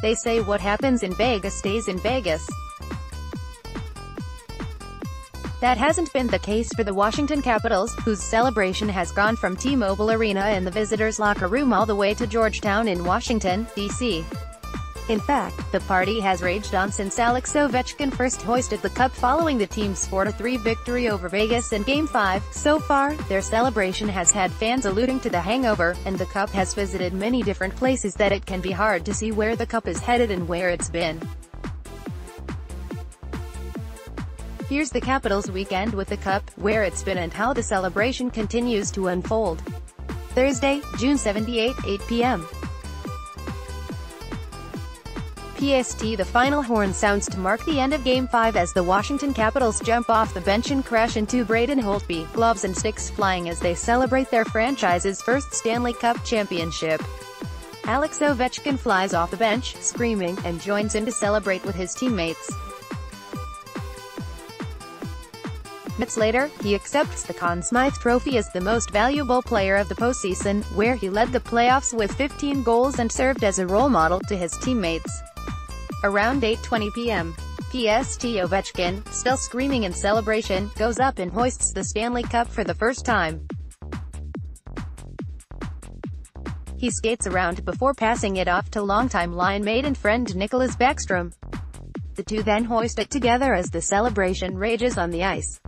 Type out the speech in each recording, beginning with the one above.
They say what happens in Vegas stays in Vegas. That hasn't been the case for the Washington Capitals, whose celebration has gone from T-Mobile Arena in the visitors' locker room all the way to Georgetown in Washington, D.C. In fact, the party has raged on since Alex Ovechkin first hoisted the cup following the team's 4-3 victory over Vegas in Game 5. So far, their celebration has had fans alluding to the hangover, and the cup has visited many different places that it can be hard to see where the cup is headed and where it's been. Here's the Capitals' weekend with the cup, where it's been and how the celebration continues to unfold. Thursday, June 78, 8 p.m. PST. The final horn sounds to mark the end of Game 5 as the Washington Capitals jump off the bench and crash into Braden Holtby, gloves and sticks flying as they celebrate their franchise's first Stanley Cup championship. Alex Ovechkin flies off the bench, screaming, and joins in to celebrate with his teammates. Minutes later, he accepts the Conn Smythe Trophy as the most valuable player of the postseason, where he led the playoffs with 15 goals and served as a role model to his teammates. Around 8:20 p.m. PST. Ovechkin, still screaming in celebration, goes up and hoists the Stanley Cup for the first time. He skates around before passing it off to longtime line mate and friend Nicklas Backstrom. The two then hoist it together as the celebration rages on the ice.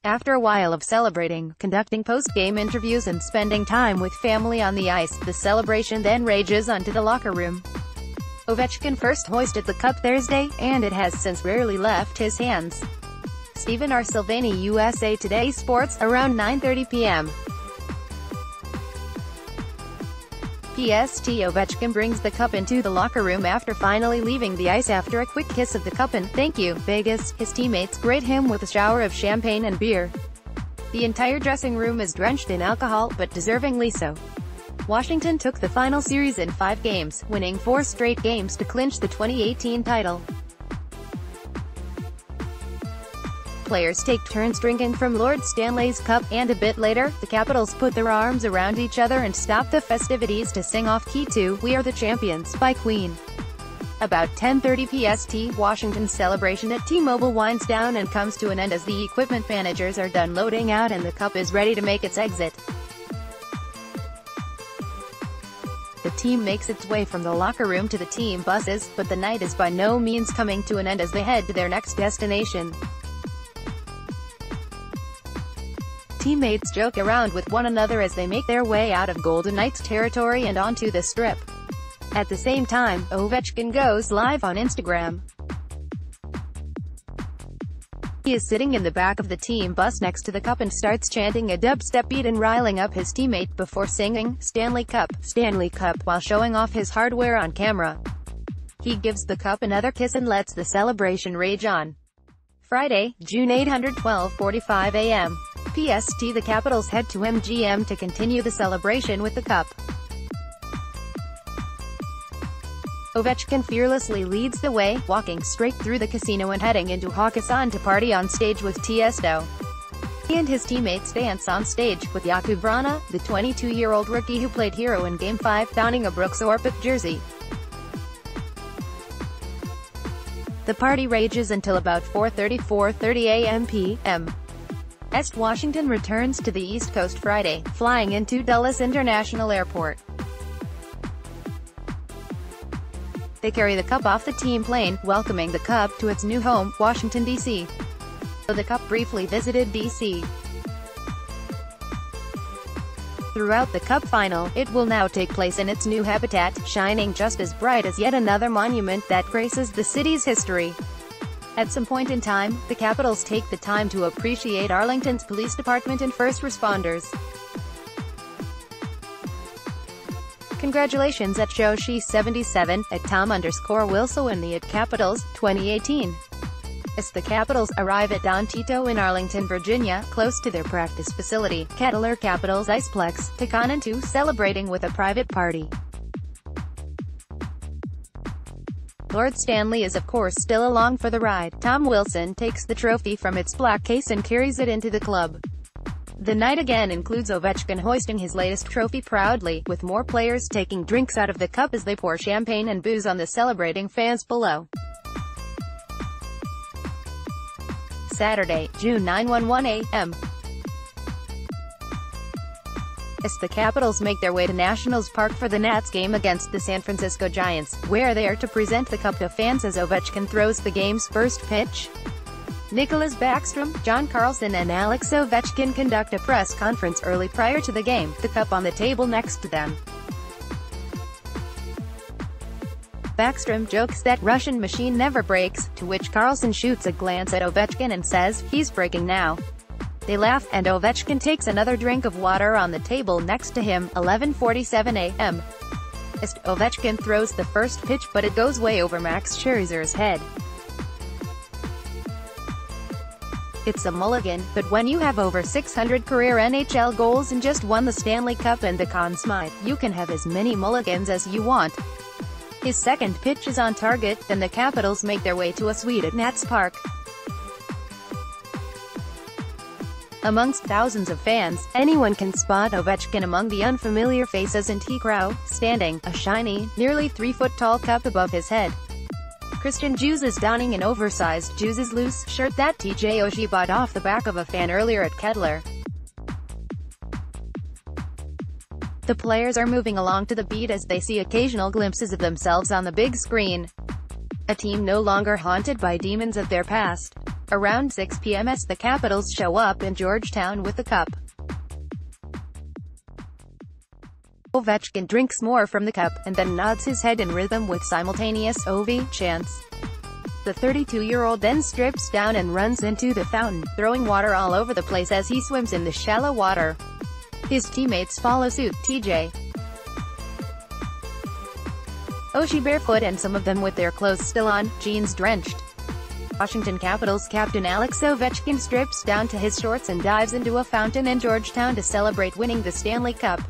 After a while of celebrating, conducting post-game interviews and spending time with family on the ice, the celebration then rages onto the locker room. Ovechkin first hoisted the cup Thursday, and it has since rarely left his hands. Stephen R. Silvani, USA Today Sports, around 9:30 p.m. PST. Ovechkin brings the cup into the locker room after finally leaving the ice after a quick kiss of the cup and "Thank you, Vegas." His teammates greet him with a shower of champagne and beer. The entire dressing room is drenched in alcohol, but deservingly so. Washington took the final series in 5 games, winning 4 straight games to clinch the 2018 title. Players take turns drinking from Lord Stanley's cup, and a bit later, the Capitals put their arms around each other and stop the festivities to sing off key to "We Are the Champions" by Queen. About 10:30 PST, Washington's celebration at T-Mobile winds down and comes to an end as the equipment managers are done loading out and the cup is ready to make its exit. The team makes its way from the locker room to the team buses, but the night is by no means coming to an end as they head to their next destination. Teammates joke around with one another as they make their way out of Golden Knights territory and onto the Strip. At the same time, Ovechkin goes live on Instagram. He is sitting in the back of the team bus next to the cup and starts chanting a dubstep beat and riling up his teammate before singing "Stanley Cup, Stanley Cup" while showing off his hardware on camera. He gives the cup another kiss and lets the celebration rage on. Friday, June 8, 12:45 a.m. PST. The Capitals head to MGM to continue the celebration with the cup. Ovechkin fearlessly leads the way, walking straight through the casino and heading into Hakkasan to party on stage with Tiesto. He and his teammates dance on stage, with Jakub Vrana, the 22-year-old rookie who played hero in Game 5, donning a Brooks Orpik jersey. The party rages until about 4:30 a.m. p.m. Washington returns to the East Coast Friday, flying into Dulles International Airport. They carry the cup off the team plane, welcoming the cup to its new home, Washington, D.C. The cup briefly visited D.C. Throughout the cup final, it will now take place in its new habitat, shining just as bright as yet another monument that graces the city's history. At some point in time, the Capitals take the time to appreciate Arlington's police department and first responders. Congratulations at Joshi77, at Tom_Wilso and the at Capitals, 2018. As the Capitals arrive at Don Tito in Arlington, Virginia, close to their practice facility, Kettler Capitals Iceplex, Tekanan2 celebrating with a private party. Lord Stanley is of course still along for the ride. Tom Wilson takes the trophy from its black case and carries it into the club. The night again includes Ovechkin hoisting his latest trophy proudly, with more players taking drinks out of the cup as they pour champagne and booze on the celebrating fans below. Saturday, June 9, 1 a.m. As the Capitals make their way to Nationals Park for the Nats game against the San Francisco Giants, where they are to present the cup to fans as Ovechkin throws the game's first pitch. Nicholas Backstrom, John Carlson and Alex Ovechkin conduct a press conference early prior to the game, the cup on the table next to them. Backstrom jokes that Russian machine never breaks, to which Carlson shoots a glance at Ovechkin and says, "He's breaking now." They laugh, and Ovechkin takes another drink of water on the table next to him. 11:47 a.m. Ovechkin throws the first pitch, but it goes way over Max Scherzer's head. It's a mulligan, but when you have over 600 career NHL goals and just won the Stanley Cup and the Conn Smythe, you can have as many mulligans as you want. His second pitch is on target, then the Capitals make their way to a suite at Nats Park. Amongst thousands of fans, anyone can spot Ovechkin among the unfamiliar faces in T-Crow, standing, a shiny, nearly 3-foot-tall cup above his head. Christian Djoos is donning an oversized Djoos' loose shirt that TJ Oshie bought off the back of a fan earlier at Kettler. The players are moving along to the beat as they see occasional glimpses of themselves on the big screen. A team no longer haunted by demons of their past. Around 6 p.m. the Capitals show up in Georgetown with the cup. Ovechkin drinks more from the cup, and then nods his head in rhythm with simultaneous "Ovi" chants. The 32-year-old then strips down and runs into the fountain, throwing water all over the place as he swims in the shallow water. His teammates follow suit, TJ Oshie barefoot and some of them with their clothes still on, jeans drenched. Washington Capitals captain Alex Ovechkin strips down to his shorts and dives into a fountain in Georgetown to celebrate winning the Stanley Cup.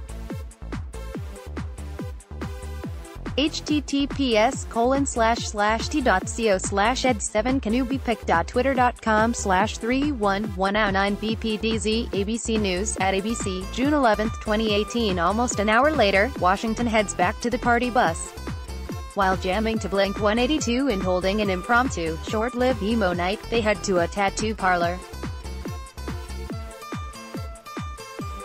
https://ed7canubipic.twitter.com/31109bpdz ABC News, at ABC, June 11, 2018. Almost an hour later, Washington heads back to the party bus. While jamming to Blink-182 and holding an impromptu, short-lived emo night, they head to a tattoo parlor.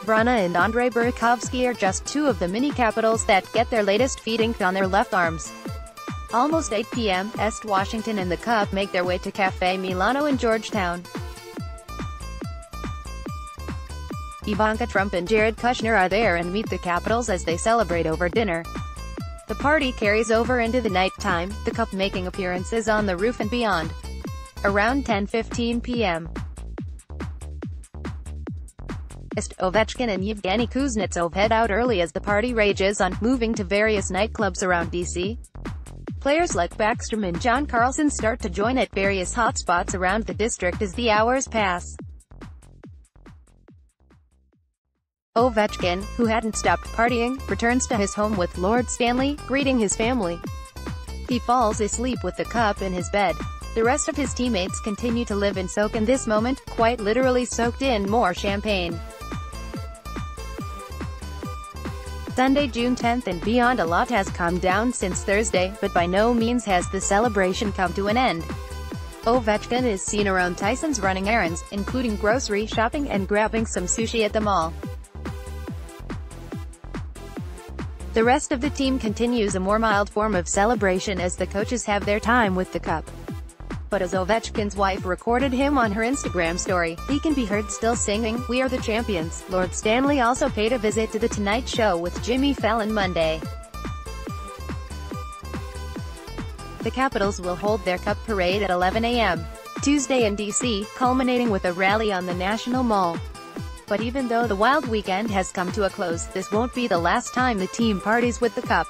Vrana and Andrei Burakovsky are just two of the mini Capitals that get their latest feet inked on their left arms. Almost 8 p.m., Washington and the Cup make their way to Café Milano in Georgetown. Ivanka Trump and Jared Kushner are there and meet the Capitals as they celebrate over dinner. The party carries over into the night time, the Cup making appearances on the roof and beyond. Around 10:15 p.m. Ovechkin and Yevgeny Kuznetsov head out early as the party rages on, moving to various nightclubs around D.C. Players like Backstrom and John Carlson start to join at various hotspots around the district as the hours pass. Ovechkin, who hadn't stopped partying, returns to his home with Lord Stanley, greeting his family. He falls asleep with the cup in his bed. The rest of his teammates continue to live and soak in this moment, quite literally soaked in more champagne. Sunday, June 10th and beyond. A lot has calmed down since Thursday, but by no means has the celebration come to an end. Ovechkin is seen around Tyson's running errands, including grocery shopping and grabbing some sushi at the mall. The rest of the team continues a more mild form of celebration as the coaches have their time with the cup. But as Ovechkin's wife recorded him on her Instagram story, he can be heard still singing, "We are the champions." Lord Stanley also paid a visit to The Tonight Show with Jimmy Fallon Monday. The Capitals will hold their Cup parade at 11 a.m. Tuesday in D.C., culminating with a rally on the National Mall. But even though the wild weekend has come to a close, this won't be the last time the team parties with the Cup.